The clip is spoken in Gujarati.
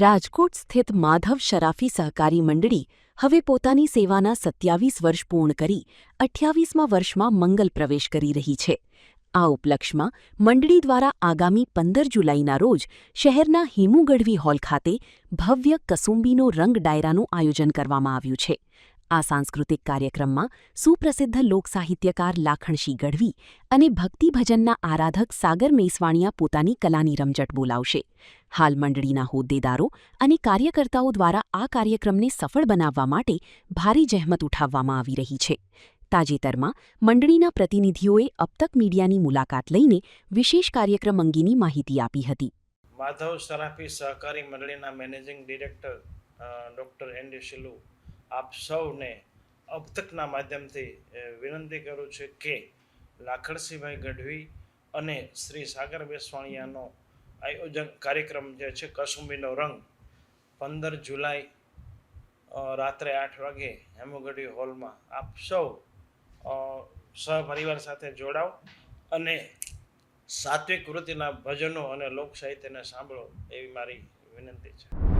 રાજકોટ સ્થિત માધવ શરાફી સહકારી મંડળી હવે પોતાની સેવાના 27 વર્ષ પૂર્ણ કરી 28મા વર્ષમાં મંગલ પ્રવેશ કરી રહી છે. આ ઉપલક્ષમાં મંડળી દ્વારા આગામી 15 જુલાઈના રોજ શહેરના હેમુ ગઢવી હોલ ખાતે ભવ્ય કસુંબીનો રંગ ડાયરાનું આયોજન કરવામાં આવ્યું છે. આ સાંસ્કૃતિક કાર્યક્રમમાં સુપ્રસિદ્ધ લોકસાહિત્યકાર લાખણસિંહ ગઢવી અને ભક્તિભજનના આરાધક સાગર મેસવાણિયા પોતાની કલાની રમઝટ બોલાવશે. હાલ મંડળીના હોદ્દેદારો અને કાર્યકર્તાઓ દ્વારા આ કાર્યક્રમને સફળ બનાવવા માટે ભારે જહેમત ઉઠાવવામાં આવી રહી છે. તાજેતરમાં મંડળીના પ્રતિનિધિઓએ અબતક મીડિયાની મુલાકાત લઈને વિશેષ કાર્યક્રમ અંગેની માહિતી આપી હતી. માધવ શરાફી સહકારી મંડળીના managing director doctor N D Shilu આપ સૌને અબતકના માધ્યમથી વિનંતી કરું છું કે લાખણસિંહભાઈ ગઢવી અને શ્રી સાગર મેસવાણિયાનો આયોજન કાર્યક્રમ જે છે કસુંબીનો રંગ 15 જુલાઈ રાત્રે 8 વાગે હેમુ ગઢવી હોલમાં આપ સૌ સહપરિવાર સાથે જોડાઓ અને સાત્વિક વૃત્તિના ભજનો અને લોક સાહિત્યને સાંભળો એવી મારી વિનંતી છે.